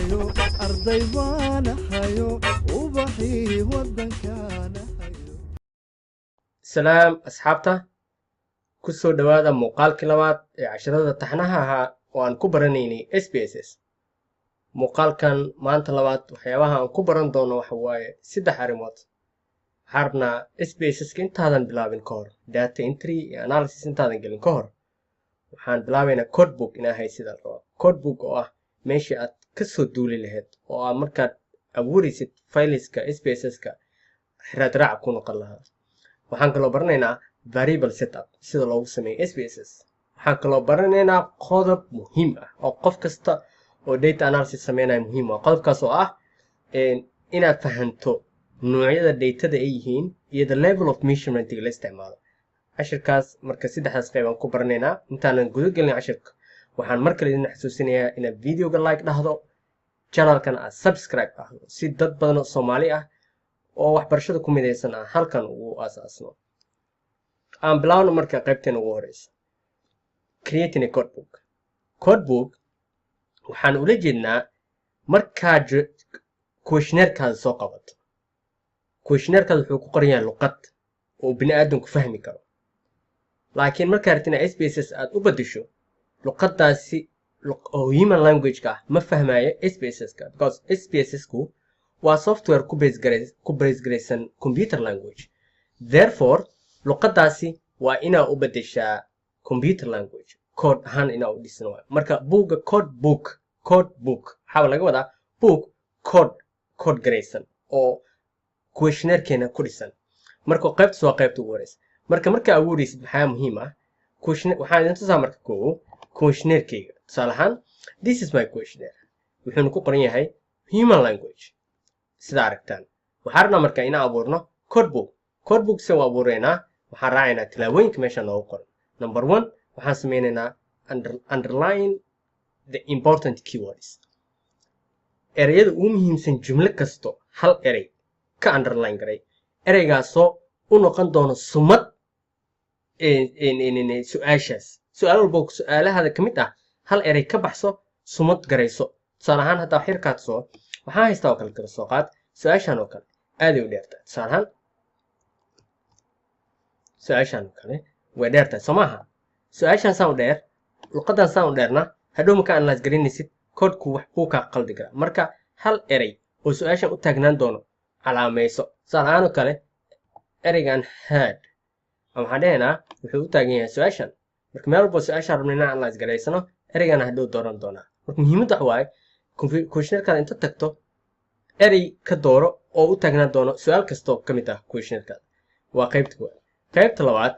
hayo arday baana hayo ubaxii waddankaana hayo salaam asxaabta ku soo dhawaada muuqaalkii labaad ee casharada taxanaha ahaa oo aan ku baranaynay SPSS. muuqaalkan maanta labaad waxyaabaha aan ku baran doono waxa waaye 3 arrimood. waxaan rabnaa SPSS-ka intaadan bilaabin ka hor data entry iyo analysis intaadan gelin ka hor waxaan bilaabaynaa codebook inaa haysid codebook oo ah meeshii aad ka soo duuli lahayd oo aad markaad abuuraysid fileska SPSS-ka xiraad raac ku noqon lahaa. waxaan kaloo baranaynaa variable setup sida loogu sameeyo SPSS. waxaan kaloo baranaynaa qodob muhiim ah oo qof kasta oo data analysis sameynaya muhiim ah. qodobkaas oo ah inaad fahanto noocyada datada ay yihiin iyo the level of measurement la isticmaalo. cashirkaas marka saddexdaas qayb aan ku baranaynaa. intaanan guda gelin cashirka waxaan mar kale idin xasuusinayaa inaad videoga like dhahdo, channelkan aad subscribe dhahdo si dad badan oo Soomaali ah oo waxbarashada ku midaysan ah halkan ugu aasaasno. aan bilaawno marka qaybteena ugu horeysa, creating a codebook. codebook waxaan ula jeednaa markaad questionnaire-kaada soo qabato. questionnaire-kaada wuxuu ku qoran yahay luqad oo bini aadamku fahmi karo, laakiin markaad rabtid inaad SPSS aad u bedesho luqadaasi oo human language-ka ah ma fahmayo SPSS-ka because SPSS-ku waa software ku base garaysan computer language. therefore luqadaasi waa inaa u bedeshaa computer language code ahaan inaa u dhisan waayo. marka buugga codebook waxaa laga wadaa book code garaysan oo questionnaire-keena ku dhisan. marka qaybtaas waa qaybta ugu horeysa. marka abuuraysid maxaa muhiim ah, waxaan idin tusaa marka koow questionnaire-keyga. tusaale ahaan this is my questionnaire, wuxuuna ku qoran yahay human language sida aragtaan. waxaan rabnaa marka inaan abuurno codebook se u abuureynaa. waxaan raacaynaa tilaabooyinka meesha noogu qoran. number 1 waxaan sameynaynaa underline the important keywords. ereyada ugu muhiimsan jumlo kasto hal erey ka underline garay, ereygaasoo u noqon doono sumad su-aashaas. su-aal walba su-aalahaada ka mid ah hal erey ka baxso sumad garayso. tusaale ahaan haddaa xirkaad waxaan haystaa oo kale kala soo qaad su-aashan oo kale aaday u dheertahay. tusaale ahaan su-aashan oo kale way dheertahay soo maaha. su-aashan saan u dheer, luqadan saan u dheerna hadhow marka analyze garinaysid koodku wax uu kaa qaldi kara. marka hal erey oo su-aashan u taagnaan doono calaamayso. tusaale ahaan oo kale ereygan had waxaan dhehaynaa wuxuu u taagan yahay su-aashan. marka meel walba su-aashaan rabna inaan analyze garaysano ereygana hadhow dooran doonaa. marka muhiimadda waxa waaye questionnaire-kaada inta tagto erey ka dooro oo u taagnaan doono su-aal kastoo ka mid ah questionnaire-kaada. waa qaybta koowaad. qaybta labaad,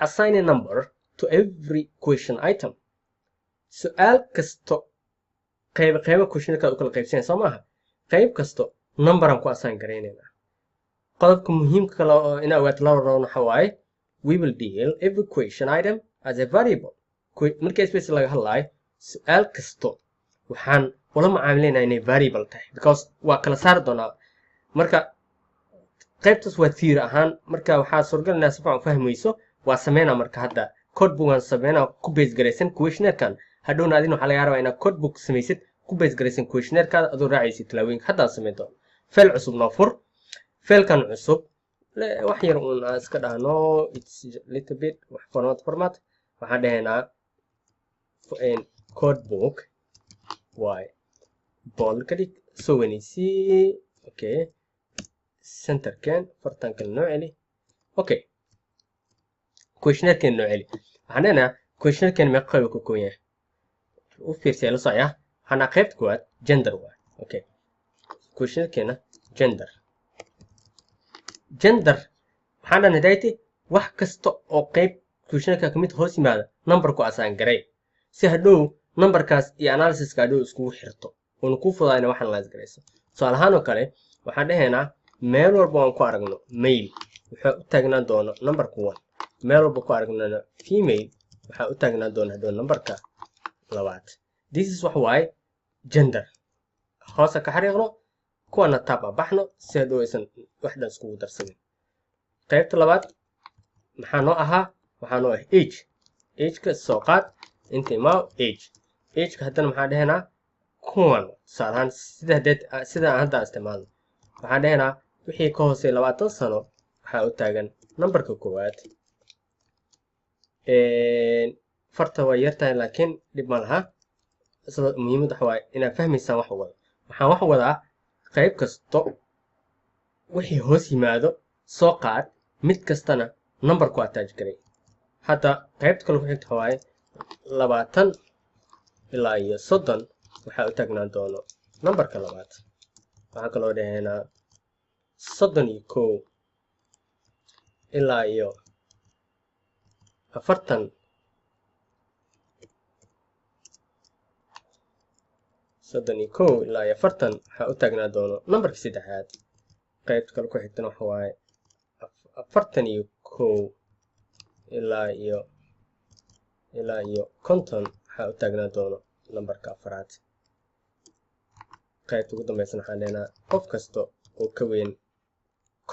assign a number to every question item. su-aal kasto qaybo questionnaire-kaada u kala qaybsanaya soo maaha. qayb kasto numberaan ku assign garaynaynaa. qodobka muhiimka kale oo in ogaata la rabo waxa waaye we will deal every question item as a variable. marka SPSS laga hadlaayo su-aal kasto waxaan ula macaamilaynaa inay variable tahay because waa kala saari doonaa. marka qaybtaas waa theory ahaan. marka waxaa suuragal inaa si fiican u fahmayso. waa sameynaa marka hadda codebook aan sameynaa ku base garaysan questionnaire-kan. hadhowna adina waxaa laga rabaa inaad codebook samaysid ku base garaysan questionnaire-kaada adoo raacaysid tilaabooyinka haddaan samayn doono. file cusub noo fur. failkan cusub wax yar uun aan iska dhahno it's little bit format. waxaan dhahaynaa codebook y bold ka dhig soo weynaysi. okay centerken fartan kale noo celi. okay questionnaire-keen noo celi. waxaan dhahaynaa questionnaire-keen meeqa qayb ka kooban yahay u fiirsiya la socya. waxaan qaybta koowaad gender waay. okay questionnaire-keena gender waxaan dhahnay dayti wax kasta oo qayb questionnaire-ka kamid hoos yimaada numberku asaan garay si hadhow numberkaas iyo analysis-ka hadhow iskugu xirto oona ku fudaayna wax analyze garayso. tusaale ahaan oo kale waxaan dhahaynaa meel walba aan ku aragno male waxaa u taagnaan doono numberka 1. meel walba ku aragnana female waxaa u taagnaan doona hadhow numberka 2. this is wax waaye gender. hoosa ka xariiqno kuwana tab baxno si hadhow aysan waxdan iskugu darsanin. qaybta labaad maxaa noo ahaa? waxaa noo ah age ka soo qaad inta imaa age ka haddana maxaa dhahaynaa kuwan tusaalahaan sida aan hadda isticmaalno waxaan dhehnaa wixii ka hooseeya 20 sano waxaa u taagan nambarka koowaad farta waa yartahay laakiin dhib ma laha isla muhiimad waxa waaye inaad fahmaysaan wax wada waxaan wax wadaa qayb kasto wixii hoos yimaado soo qaad mid kastana number ku attach garay hadda qaybta kale ku xigta waaye 20 ilaa iyo 30 waxaa u taagnaan doono numberka labaad waxaan kaloo dhahaynaa 31 ilaa iyo 40 31 ilaa iyo 40 waxaa u taagnaan doono numberka saddexaad qaybta kale ku xigtana waxa waaye 41 ilaa iyo 50 waxaa u taagnaan doono numberka afraad qaybta ugu dambeysana waxaan leenahay qof kasta oo ka weyn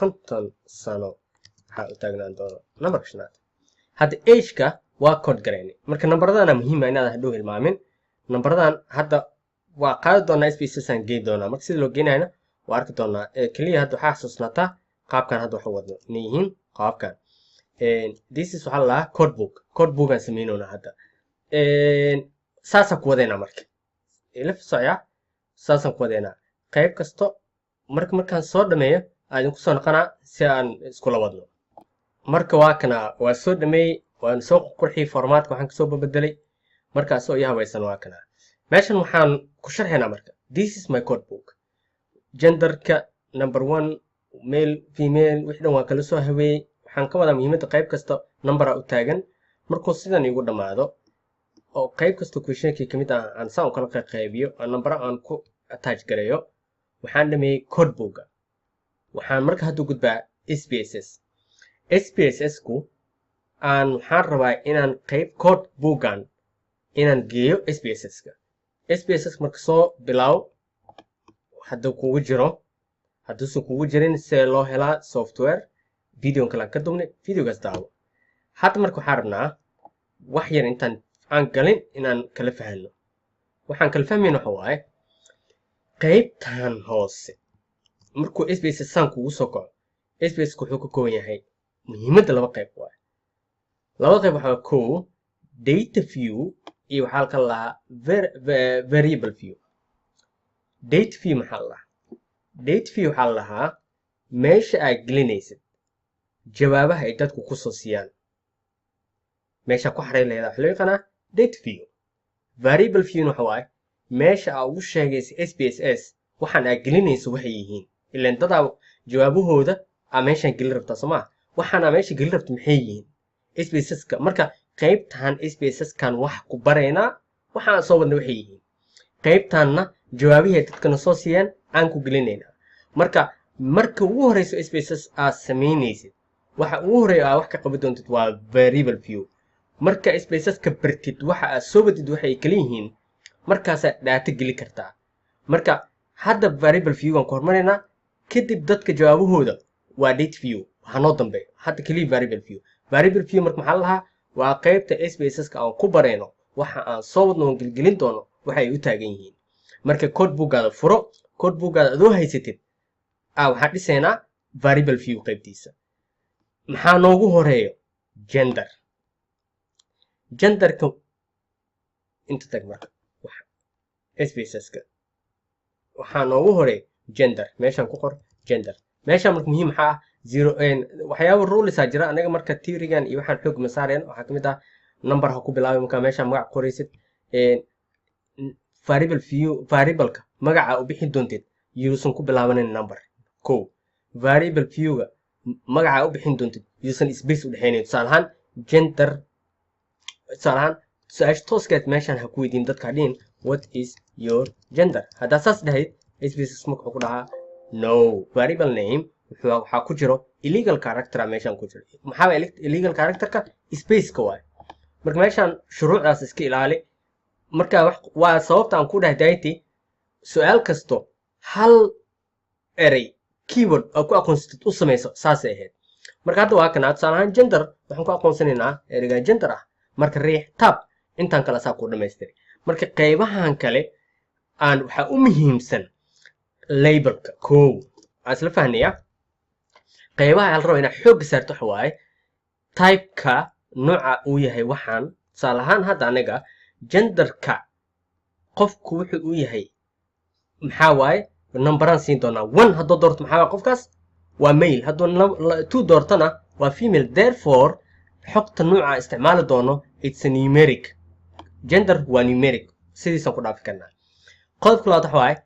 50 sano waxaa u taagnaan doono numberka shanaad hadda age-ka waa code garaynay marka nambaradana muhiim ah inaad hadhow hilmaamin nambaradan hadda waa qaadi doonaa SPSS aan geyn doonaa marka sida loo geynayna waa arki doonaa kaliya hadda waxaa xasuusnataa qaabkan hadda waxa wadno inay yihiin qaabkan this is waxa la dhahaa codebook aan sameynoona hadda saasaan ku wadeynaa marka ilaf socya saasaan ku wadeynaa qayb kasto markaan soo dhameeyo aan ku soo noqonaa si aan iskula wadno marka waa kana waa soo dhameeyay waan soo qurxiyay formatka waxaan kasoo bedelay markaas oo habaysan waa kana meeshan waxaan ku sharxaynaa marka this is my codebook genderka number 1 male female wixii dhan waa kala soo habeeyay waxaan ka wadaa muhiimadda qayb kasta number u taagan markuu sidan igu dhamaado oo qayb kasta questionkii kamid ah aan saan kala qaybiyo number aan ku attach gareeyo waxaan dhameeyay codebook waxaan marka hadda gudbaa SPSS ku aan waxaan rabaa inaan qayb codebookan inaan geeyo SPSS marka soo bilaaw hadda kugu jiro hadduusan kugu jirin see loo helaa software videon kale ka dubnay videogaas daawo hadda marka waxaan rabnaa wax yar intaan aan galin inaan kala fahano waxaan kala fahmayna waxa waaye qaybtan hoose markuu SPSS saan kugu soo kaco SPSS wuxuu ka kooban yahay muhiimadda laba qayb waaye laba qayb waxaa koow data view iyo waxaa ka lahaa variable view data view maxaa la data view waxaa lahaa meesha aad gelinaysid jawaabaha ay dadku ku soo siiyaan meesha ku xaray leedahay waxa loo yaqaanaa data view variable view waxa waaye meesha aad ugu sheegaysa SPSS waxaan aad gelinayso waxay yihiin ilaan dadaa jawaabahooda aa meeshaan gelin rabtaa soo maaha waxaana meesha gelin rabta maxay yihiin SPSS-ka marka qaybtan SPSS-kan wax ku baraynaa waxaan soo wadna waxay yihiin qaybtanna jawaabihii dadkana soo siiyaan aan ku gelinaynaa marka ugu horeyso SPSS aad samaynaysid waxa ugu horeeya aad wax ka qaban doontid waa variable view marka SPSS-ka bartid waxa aad soo wadid waxay kala yihiin markaasaad data geli kartaa marka hadda variable view aan ku hormaraynaa kadib dadka jawaabahooda waa data view waxaa noo dambeeyo hadda kaliya variable view marka maxaa lahaa waa qaybta SPSS-ka aan ku barayno waxa aan soo wadno oon gelgelin doono waxa ay u taagan yihiin marka codebookaada furo codebookaada adoo haysatid waxaan dhisaynaa variable view qaybtiisa maxaa noogu horeeyo genderka inta tag marka SPSS-ka waxaa noogu horeeyo gender meeshaan ku qor gender meeshaan marka muhiim maxaa ah waxyaaba rules jira anaga marka theory-gan iyo waxaan xoog masaareen waxaa kamid ah number ha ku bilaabay marka meeshaan magac qoraysid variable-ka magaca u bixin doontid yuusan ku bilaabanin number variable view-ga magaca u bixin doontid yuusan space u dhexeynin tusaale ahaan gender tusaale ahaan su-aasha tooskeed meeshaan ha ku weydiin dadka dhihin what is your gender haddaa saas dhahayd SPSS marka wuxuu ku dhahaa no variable name waxaa ku jiro illegal character meeshaan ku jiro maxaa illegal character-ka space-ka waaye marka meeshaan shuruucdaas iska ilaali marka waa sababta aan ku dhahay dayti su'aal kasto hal erey keyword oo ku aqoonsatid u samayso saasay ahayd marka hadda waa kana tusaale ahaan gender waxaan ku aqoonsanaynaa ereyga gender ah marka riix tab intaan kale saa ku dhamaystiray marka qaybahan kale aan waxaa u muhiimsan labelka kow aan isla fahnaya qaybaha la rabo inaad xoogga saarto waxa waaye typeka nooca uu yahay waxaan tusaale ahaan hadda anaga genderka qofku wuxuu u yahay maxaa waaye numberaan siin doonaa 1 haddoo doorto maxaa waaye qofkaas waa male hadduu 2 doortana waa female therefore xogta nooca isticmaali doono it's a numeric gender waa numeric sidiisan ku dhaafi karnaa qodobka labaad waxa waaye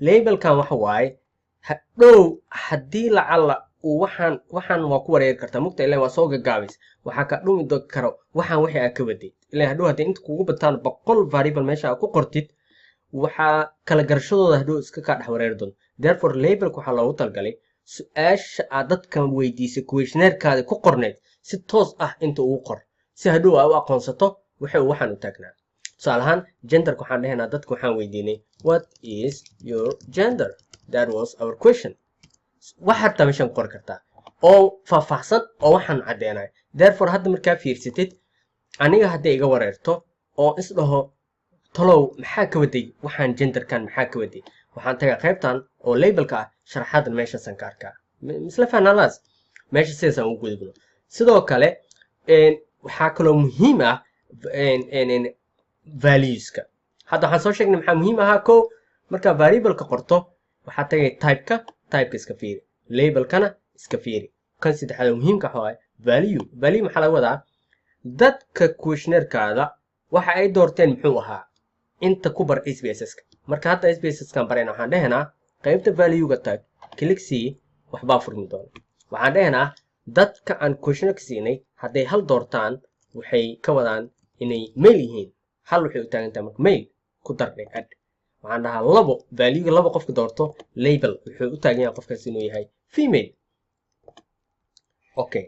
labelkan waxa waaye hadhow haddii lacala uu waxaan waa ku wareeri kartaa mugta ilaa waa soo gagaabays waxaa ka dhumi karo waxaan wixii aad ka waday ilaa hadhow haddii inta kugu bataan 100 variable meesha aad ku qortid waxaa kala garashadooda hadhow iska kaa dhex wareeri doonto therefore labelka waxaa loogu talgalay su-aasha aad dadkan weydiisay questionnaire-kaada ku qorneyd si toos ah inta ugu qor si hadhow aa u aqoonsato wuxuu waxaan u taagnaa tusaale ahaan genderka waxaan dhahaynaa dadka waxaan weydiinay what is your gender that was our question waxaad taa meeshaan ku qori kartaa oo faahfaahsan oo waxaan caddeenay therefore hadda markaa fiirsatid aniga hadday iga wareerto oo is dhaho talow maxaa ka waday waxaan genderkan maxaa ka waday waxaan tagaa qaybtan oo labelka ah sharaxaadan meeshaasan ka arkaa misla fahnalaas meesha sidaasaan ugu gudubno sidoo kale waxaa kaloo muhiim ah valueska hadda waxaan soo sheegnay maxaa muhiim ahaa kow markaa variableka qorto waxaa tagay typeka iska fiiri labelkana iska fiiri kan saddexaad muhiimka waxa waaye value maxaa laga wadaa dadka questionnaire-kaada waxa ay doorteen muxuu ahaa inta ku bar SPSS-ka marka hadda SPSS-kan barayna waxaan dhahaynaa qaybta value-ga tag click c waxbaa furmi doona waxaan dhahaynaa dadka aan questionnaire ka siinay hadday hal doortaan waxay ka wadaan inay male yihiin hal waxay u taagan tahay marka male ku dardhay add waxaan dhahaa labo value-ga labo qofka doorto label wuxuu u taagan yahay qofkaas inuu yahay female okay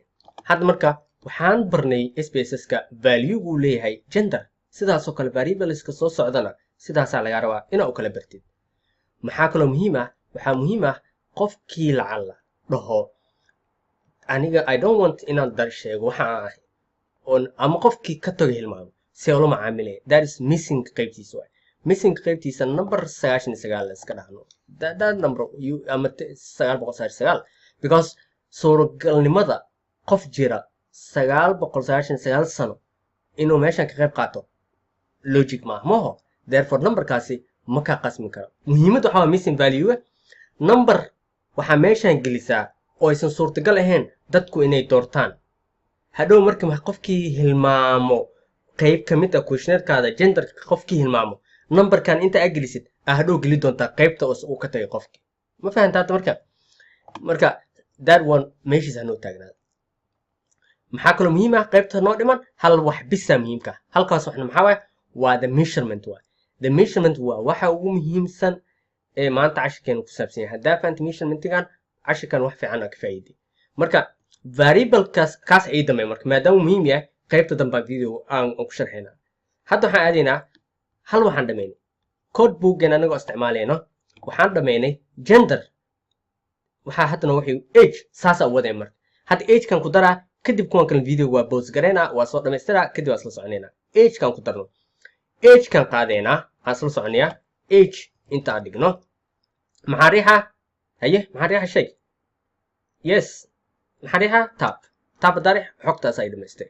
hadda marka waxaan barnay SPSS-ka value-gu leeyahay gender sidaasoo kale variableska soo socdana sidaasaa laga rabaa inaa u kala bartid maxaa kaloo muhiim ah waxaa muhiim ah qofkii lacala dhaho aniga I don't want inaan dar sheego waxa aan ahay ama qofkii ka tago hilmaamo see ula macaamilaya that is missing qaybtiisa waay missing qaybtiisa number 99 la iska dhahno that number ama 999 because suuragalnimada qof jira 999 sano inuu meeshan ka qayb qaato logic maaho therefore numberkaasi ma ka qasmi karo muhiimadda waxa waa missing value number waxaa meeshan gelisaa oo aysan suurtagal ahayn dadku inay doortaan hadhow marka qofkii hilmaamo qayb ka mid ah questionnaire-kaada genderka qofkii hilmaamo numberkan inta aad gelisid hadhow geli doontaa qaybta uu ka tagay qofkii ma fahantaata marka that one meeshiisa hanoo taagnaada maxaa kaloo muhiim ah qaybta noo dhiman hal wax bisa muhiimka halkaas waxna maxaa waaye waa the measurement waay the measurement waa waxa ugu muhiimsan ee maanta cashirkeenu ku saabsan yahay haddaa fahanta measurementgan cashirkan wax fiican aa ka faa'iiday marka variablekaas kaas ay dambe marka maadaama muhiim yahay qaybta dambe video aan ku sharxaynaa hadda waxaan aadaynaa hal waxaan dhamaynay code bookgan anagoo isticmaalayno waxaan dhamaynay gender waxaa haddana waxay age saasaa waday marka hadda agekan ku daraa kadib kuwan kale video waa boos garaynaa waa soo dhamaystiraa kadib waa isla soconaynaa agekan ku darno agekan qaadaynaa aan isla soconayaa age inta aan dhigno maxaa riixa haye maxaa riixa shay yes maxaa riixa tab darix xogtaas ay dhamaystay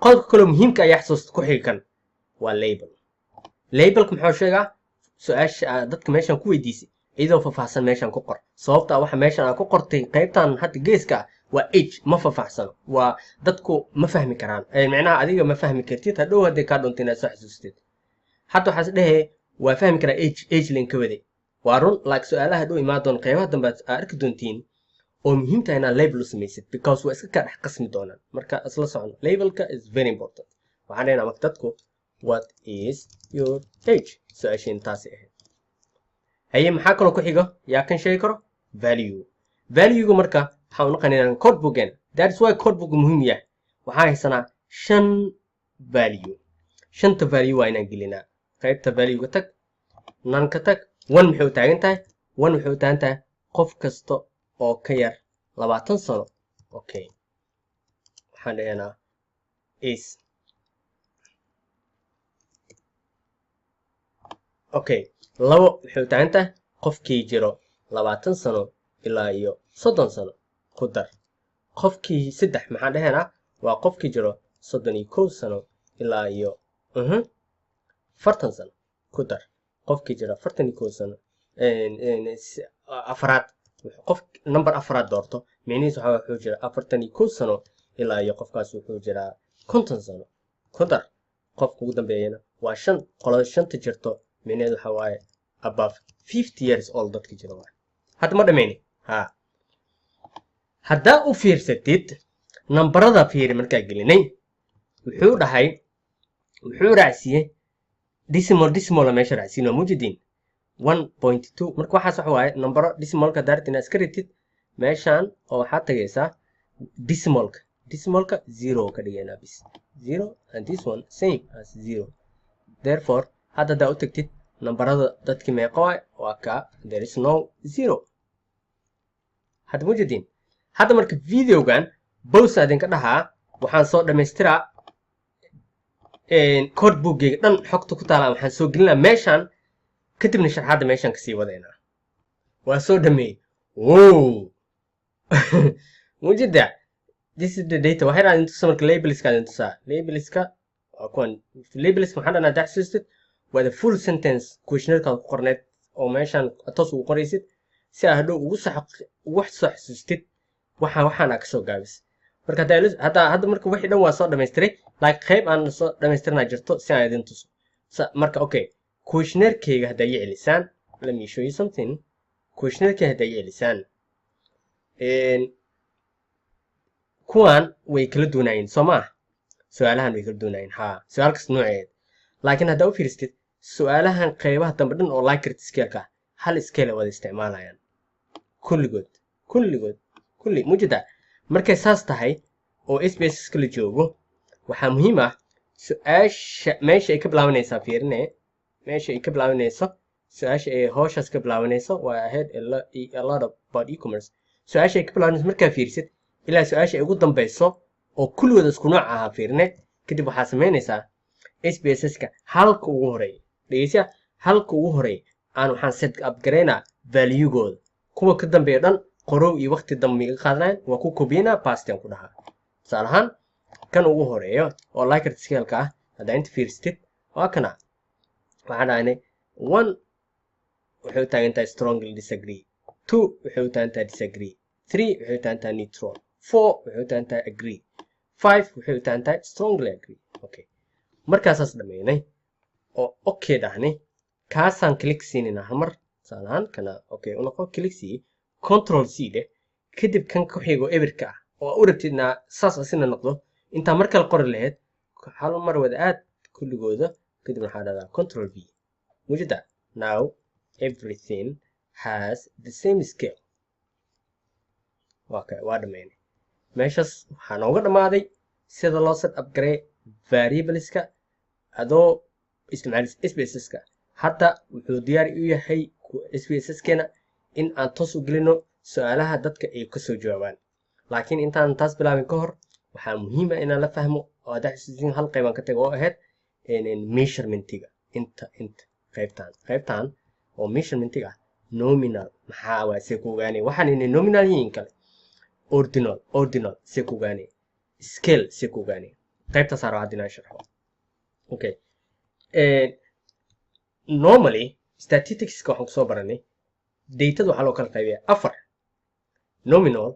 qodobka kale muhiimka ayaa xasuusta ku xigi kan waa labelka maxuu sheegaa su-aasha dadka meeshan ku weydiisay iyadoo faahfaahsan meeshan ku qor sababta waxa meeshan aan ku qortay qaybtan hadda geeska waa age ma faahfaahsano waa dadku ma fahmi karaan macnaha adiga ma fahmi kartid hadhow hadday kaa dhunta inaad soo xasuustid hadda waxaas dhehe waa fahmi karaa age lin ka waday waa run like su-aalaha hadhow imaan doon qaybaha dambe aad arki doontiin oo muhiim tahay inaad label u samaysid because waa iska kaa dhex qasmi doonaan marka isla socono labelka is very important waxaan dhahaynaa marka dadku what is your age su-aasheen taasi ahayd haye maxaa kaloo ku xigo yaa kan sheegi karo valuega marka waxaan u naqanaynaa code booken that is why code book muhiim yahay waxaan haysanaa 5 value 5ta value waa inaan gelinaa qaybta valuega tag nanka tag 1 maxay u taagan tahay 1 waxay u taagan tahay qof kasta oo ka yar 20 sano okay waxaan dhahaynaa is okay labo waxay u taagan tahay qofkii jiro 20 sano ilaa iyo 30 sano ku dar qofkii saddex maxaan dhahaynaa waa qofkii jiro 31 sano ilaa iyo 40 sano ku dar qofkii jiro 41 sano afraad qof number afraad doorto micnihiisu waxa wuxuu jira 41 sano ilaa iyo qofkaas wuxuu jiraa 50 sano ku dar qofka ugu dambeeyana waa 5 qolada 5 jirto micnaheedu waxa waaye above 50 years old dadka jira waa hadda ma dhameeyni ha hadda u fiirsatid nambarada fiiri markaa gelinay wuxuu dhahay wuxuu raacsiiyay decimal meesha raacsiin waa mujidin 1.2 marka waxaas waxa waaye nambaro decimalka daartina iska ritid meeshan oo waxaa tagaysaa decimalka 0 ka dhigayna bis 0 and this one same as 0 therefore hadda daa u tagtid nambarada dadki meeqa waa ka there is no 0 hadda mujidin hadda marka videogan bows adinka dhahaa waxaan soo dhammaystiraa code bookgeyga dhan xogta ku taala waxaan soo gelinaa meeshan kadibna sharxaadda meeshan kasii wadaynaa waa soo dhameeyey wow mujida this is the data waxay raadin tusa marka labelska adin tusaa labelska waa kuwan labelska maxaan dhanaa daxsistid waa the full sentence questionnaire-kaad ku qorneed oo meeshan toos ugu qoraysid si aad hadhow ugu soo xasuustid waxaana ka soo gaabis marka hadda marka wixii dhan waa soo dhammaystiray like qayb aan soo dhammaystirnaa jirto si aan idin tuso marka okay questionnaire-keyga haddaa i celisaan let me show you something questionnaire-keyga haddaa i celisaan kuwan way kala duwanaayeen soo maah su-aalahan way kala duwanaayeen haa su-aal kasta nooceed laakiin haddaa u fiiristid su-aalahan qaybaha dambe dhan oo likert scale-ka hal scale wada isticmaalayaan kulli mujida markay saas tahay oo SBS kala joogo waxaa muhiim ah su-aasha meesha ay ka bilaabanaysaa fiirine meesha ay ka bilaabanayso su-aasha ay howshaas ka bilaabanayso waa ahead a lot about e-commerce su-aasha ay ka bilaabanayso markaa fiirsid ilaa su-aasha ay ugu dambayso oo kulligooda isku nooc ahaa fiirine kadib waxaa samaynaysaa SPSS-ka halka ugu horeeya dhegeysiya halka ugu horeeya aan waxaan set up garaynaa value-gooda kuwa ka dambeeya dhan qorow iyo waqti dambe iga qaadanayn waa ku kobiyana pastian ku dhahaa tusaale ahaan kan ugu horeeyo oo likert scale-ka ah haddaa inta fiirstid waa kana waxaan dhahaynay 1 waxay u taagan tahay strongly disagree 2 waxay u taagan tahay disagree 3 waxay u taagan tahay neutral 4 waxay u taagan tahay agree 5 waxay u taagan tahay strongly agree okay markaasaas dhammaynay oo okay dhahnay kaasaan click siinayna halmar tusaale ahaan kana okay u noqo click sii control C leh kadib kan ku xigo eberka ah oo u rabtidna saas asina noqdo inta markale qori lahayd hal mar wada aad kulligooda kadib waxaa dhahdaa control V mujida now everything has the same scale waa dhammaynay meeshaas waxaa nooga dhammaaday sida loo set up garay variableska adoo isticmaalis SPSS-ka hadda wuxuu diyaar u yahay SPSS-keena in aan toos u gelino su-aalaha dadka ay ka soo jawaabaan laakiin intaan taas bilaabin ka hor waxaa muhiim ah inaan la fahmo oo daxsiin hal qaybaan ka tago oo ahayd measurementiga inta qaybtan oo measurementiga nominal maxaa waa see ku ogaanay waxaan inay nominal yihiin kale ordinal see ku ogaanay scale see ku ogaanay qaybtaas aan rabaa inaan sharxo okay normally statistics-ka waxaan kusoo baranay datada waxaa loo kala qaybiyaa 4 nominal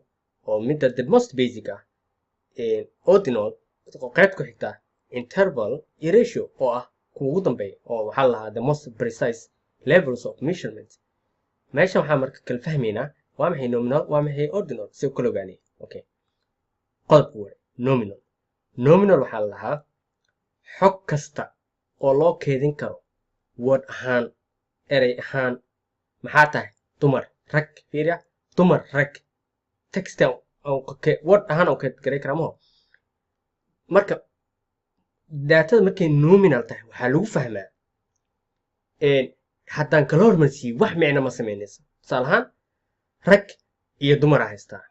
oo midda the most basic ah ordinal qayb ku xigta interval iyo ratio oo ah kuwa ugu dambeeya oo waxaa lahaa the most precise levels of measurement meesha waxaa marka kala fahmaynaa waa maxay nominal waa maxay ordinal si kala ogaanay okay qodobka hore nominal waxaa lahaa xog kasta oo loo keedin karo word ahaan erey ahaan maxaa tahay dumar rag fiiriya dumar rag text word ahaan oo garay karamaho marka daatada markay nominal tahay waxaa lagu fahmaa haddaan kala hormarsiiyo wax micno ma samaynayso tusaale ahaan rag iyo dumar a haystaa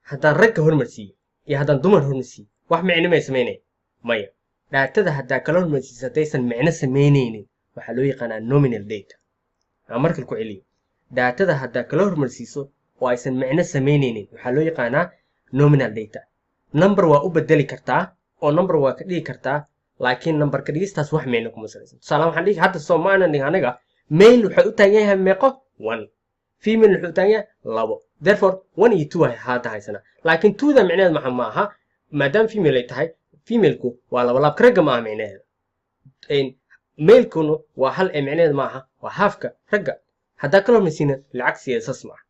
haddaan ragga hormarsiiyo iyo haddaan dumar hormarsiiyo wax micno may samaynaya maya daatada haddaa kala hormarsiisa haddaysan micno samaynaynin waxaa loo yaqaanaa nominal data aan markale ku celiyo daatada haddaa kala hormarsiiso oo aysan micno samaynaynin waxaa loo yaqaanaa nominal data number waa u bedeli kartaa oo number waa ka dhigi kartaa laakiin number ka dhigistaas wax micno kuma salaysan tusaale waxaan dhigi hadda soomaanan dhigi aniga male waxay u taagan yahay meeqo 1 female wuxuu u taagan yahay 2 therefore 1 iyo 2 ay hadda haysanaa laakiin 2da micnaheed maxaa ma aha maadaama female ay tahay femaleku waa laba laab ragga ma aha micnaheeda male-kuna waa hal ee micnaheed ma aha waa halfka ragga haddaa kala hormarsiina lacag siyaasas ma aha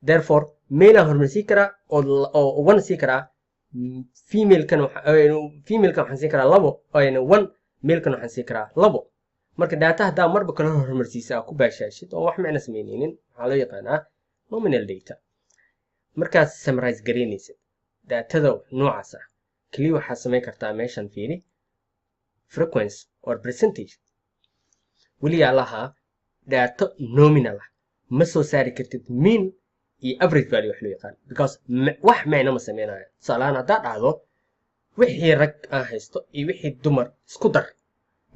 therefore male aan hormarsiin karaa oo 1 sii karaa female-kan waxaan siin karaa 2 1 male-kan waxaan siin karaa 2 marka data haddaa marba kala hormarsiisa ku baashaashid oo wax micno samaynaynin waxaa loo yaqaanaa nominal data markaad summarize garaynaysid datada noocaas ah kaliya waxaad samayn kartaa meeshan fiiri frequency or percentage weligaa lahaa data nominal ah ma soo saari kartid mean iyo average value wax loo yaqaan because wax micno ma samaynayo tusaalahaan haddaa dhacdo wixii rag aan haysto iyo wixii dumar isku dar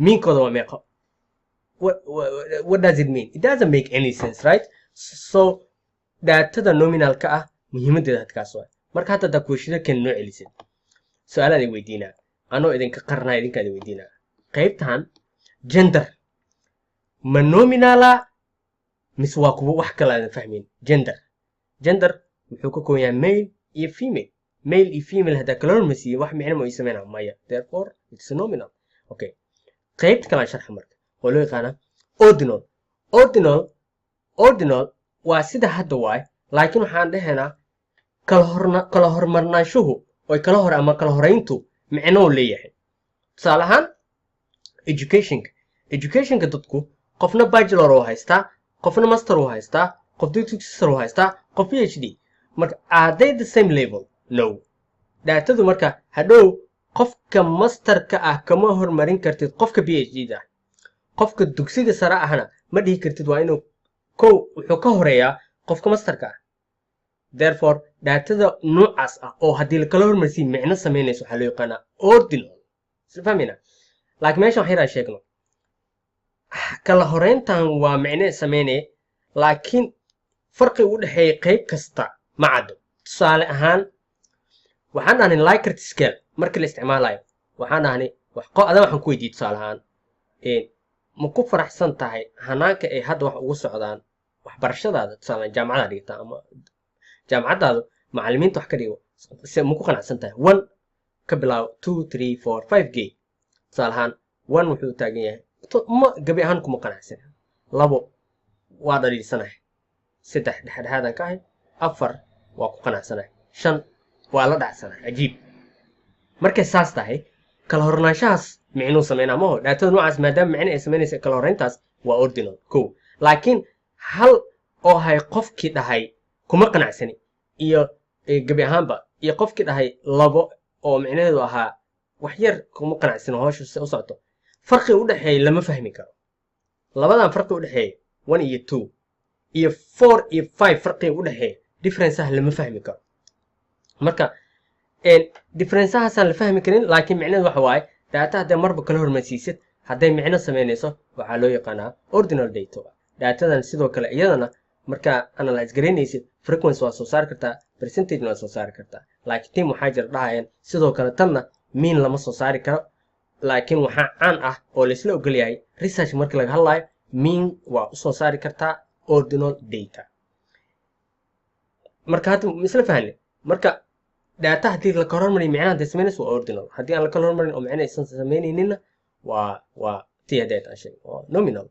meankooda waa meeqo what does it mean? It doesn't make any sense, right? So datada nominalka ah muhiimadeeda hadkaas waa marka hadda da question kan noo celisid su'aalaad ay weydiinaa anoo idinka qarnaa idinka ay weydiinaa qaybtan gender ma nominala mis waa kuwa wax kale aan fahmin gender wuxuu ka kooban yahay male iyo female hadda kala hormarsiiyo wax micno ma ay sameynaa maya therefore it's nominal okay qaybta kale sharx marka oo loo yaqaana ordinal waa sida hadda waay laakiin waxaan dhahaynaa kala hormarnaanshuhu oo kala hor ama kala horeyntu micno leeyahay tusaale ahaan educationka dadku qofna bachelor oo haystaa qofna master oo haystaa qof doctor oo haystaa qof PhD marka are they the same level no daatadu marka hadhow qofka masterka ah kama hormarin kartid qofka PhD da qofka dugsiga sare ahna ma dhihi kartid waa inuu wuxuu ka horeeyaa qofka masterka ah therefore datada noocaas ah oo haddii la kala hormarsiin micno samaynayso waxaa loo yaqaanaa ordinal isla fahmayna laakiin meeshan wax yaraa sheegno kala horeyntan waa micno samaynaya laakiin farqi u dhexeeya qayb kasta ma caddo tusaale ahaan waxaan dhahnay Likert scale markii la isticmaalayo waxaan dhahnay adaa waxaan ku weydiiyey tusaale ahaan ma ku faraxsan tahay hanaanka ay hadda wax ugu socdaan waxbarashadaada tusaale jaamacada dhigta ama jaamacadaadu macallimiinta wax ka dhigo ma ku qanacsan tahay 1 ka bilaabo 2 3 4 5 gay tusaale ahaan 1 wuxuu taagan yahay ma gabi ahaan kuma qanacsan 2 waa dhaliilsanahay 3 dhexdhexaadan ka ahay 4 waa ku qanacsanahay 5 waa la dhacsanahay cajiib markay saas tahay kala hornaanshahaas micnuu sameynaa maho daatada noocaas maadaama micno ay samaynaysa kala horeyntaas waa ordinal laakiin hal oo hay qofkii dhahay kuma qanacsani iyo gabi ahaanba iyo qofkii dhahay 2 oo micnaheedu ahaa wax yar kuma qanacsani hawshu si u socoto farqi u dhaxeeya lama fahmi karo labadan farqi u dhaxeeya 1 iyo 2 iyo 4 iyo 5 farqi u dhaxeeya difference ah lama fahmi karo marka difference-ahaasan la fahmi karin laakiin micnaheedu waxa waaye data hadday marba kala hormarsiisid hadday micno samaynayso waxaa loo yaqaanaa ordinal data datadan sidoo kale iyadana markaa analyze garaynaysid frequency waa soo saari kartaa percentage waa soo saari kartaa laakiin team waxaa jira dhahayaan sidoo kale tanna mean lama soo saari karo laakiin waxaa caan ah oo laisla ogol yahay research markii laga hadlayo mean waa usoo saari kartaa ordinal data marka hadda isla fahanay marka data haddii la kala hormariyo micnaha hadday samaynayso waa ordinal haddii aan la kala hormarin oo micno aysan samaynayninna waa tii hadday aan sheegay waa nominal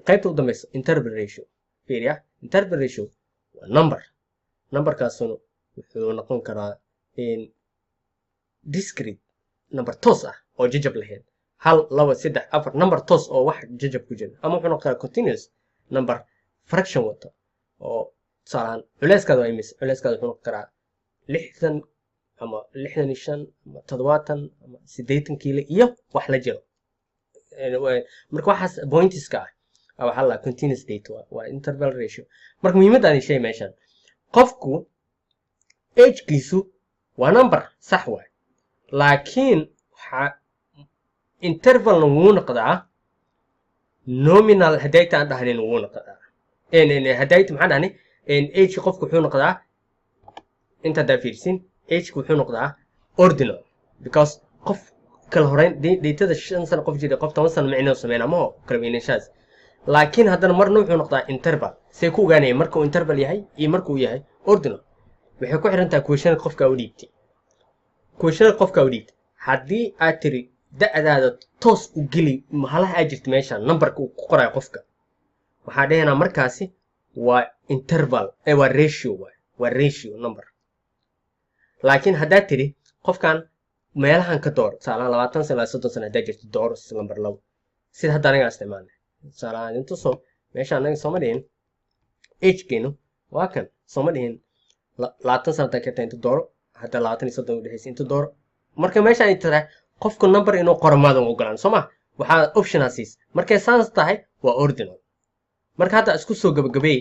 qaybta u dambaysa interval ratio fiiriya interval ratio waa numberkaasuna wuxuu noqon karaa discrete number toos ah oo jajab lahayn 1 2 3 4 number toos oo wax jajab ku jira ama wuxuu noqon karaa continuous number fraction wato oo tusaalahaan culeyskaada waa imis culeyskaada wuxuu noqon karaa 60 ama 65 ama 70 ama 80 kiilo iyo wax la jiro marka waxaas pointiska ah waxa la continuous data waa interval ratio marka muhiimadda aan sheegay meeshan qofku age-kiisu waa number sax waay laakiin waxa intervalna wuu noqdaa nominal hadayta aan dhahnin wuu noqdaa hadayta maxaan dhahni age qofku wuxuu noqdaa inta daa fiirsin age wuxuu noqdaa ordinal because qof kala horeyn datada 5 sano qof jira qof 10 sano micnoo sameeyna ma kala weynashaas laakiin haddana marna wuxuu noqdaa interval say ku ogaanayeen marka uu interval yahay iyo marka uu yahay ordinal waxay ku xiran tahay question qofka u dhiibtay haddii aad tiri da'daada toos u geli mahalaha aad jirta meesha numberka uu ku qorayo qofka waxaa dhahaynaa markaasi waa interval waa ratio number laakiin haddaad tiri qofkan meelahan ka door tusaalahaan 20 sano ilaa 30 sano haddaad jirto door number 2 sida hadda anaga isticmaalnay tusaalahaan inta soo meesha anaga sooma dhihin age-geenu waa kan sooma dhihin 20 sano haddaad ka tahay inta dooro hadda 20 iyo 30 u dhexaysa inta dooro marka meesha ay tahay qofku number inuu qoro maadan ogolaan sooma waxaa optionasis markay saas tahay waa ordinal marka hadda isku soo gabagabay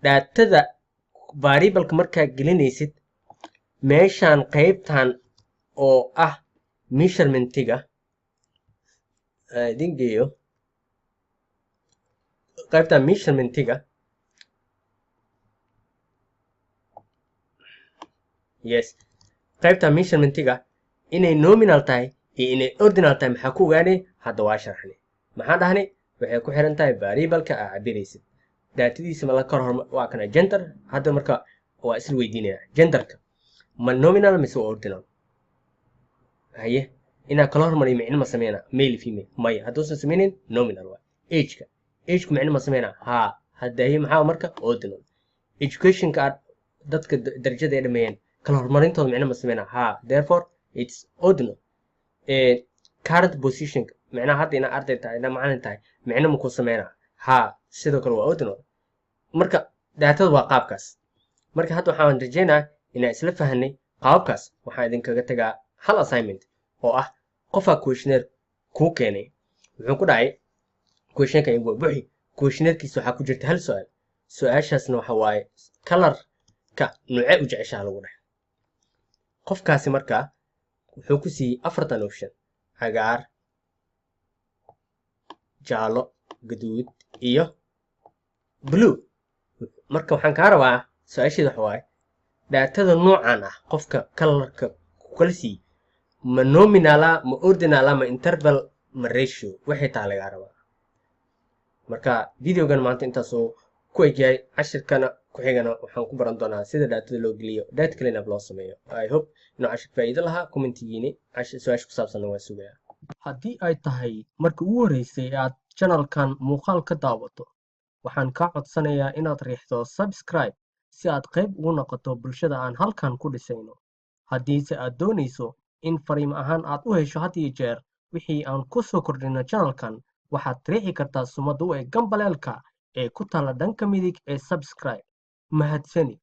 daatada variable-ka markaa gelinaysid meeshaan qaybtan oo ah measurement-iga dingeeyo qaybtan measurement-iga yes qaybtan measurement-iga inay nominal tahay iyo inay ordinal tahay maxaa ku ogaanay hadda waa sharxnay maxaa dhahnay waxay ku xiran tahay variable-ka aad cabiraysid daatadiisa ma la kor horma waa kana gender hadda marka waa isla weydiinaya genderka ma nominal mise ordinal haye inaa kala hormariyo micno ma sameynaa male female maya hadduusan sameynin nominal waa age-ku micno ma sameynaa haa haddaye maxaa marka ordinal education-ka aad dadka darajada ay dhameeyeen kala hormarintooda micno ma sameynaa haa therefore it's ordinal current position micnaha hadda inaa arday tahay inaa macalin tahay micno ma ku sameynaa haa sidoo kale waa ordinal marka daatada waa qaabkaas marka hadda waxaan rajeynaa inaan isla fahanay qaabkaas waxaan idinkaga tagaa hal assignment oo ah qofaa questionnaire kuu keenay wuxuu ku dhacay questionka igu buuxi questionnaire-kiisa waxaa ku jirta hal su'aal su'aashaasna waxa waaye color-ka nuucee u jeceshaha lagu dhahay qofkaasi markaa wuxuu ku siiyey 4 option cagaar jaalo gaduud iyo blue marka waxaan kaa rabaa su'aasheeda waxa waaye daatada noocan ah qofka color-ka ku kala siiyey ma nominala ma ordinala ma interval ma ratio waxay taa lagaa rabaa marka videogan maanta intaasoo ku egyahay cashirkana ku xigana waxaan ku baran doonaa sida daatada loo geliyo data cleanup loo sameeyo I hope inuu cashir faa'iido lahaa commentigiini su-aasha ku saabsanna waa sugayaa haddii ay tahay markii ugu horreysay aad channelkan muuqaal ka daawato waxaan kaa codsanayaa inaad riixdo subscribe si aad qayb ugu noqoto bulshada aan halkan ku dhisayno haddiise aad doonayso in fariim ahaan aad u hesho had iyo jeer wixii aan ku soo kordhino channelkan waxaad riixi kartaa sumad u eg gambaleelka ee ku taalla dhanka midig ee subscribe mahadsanid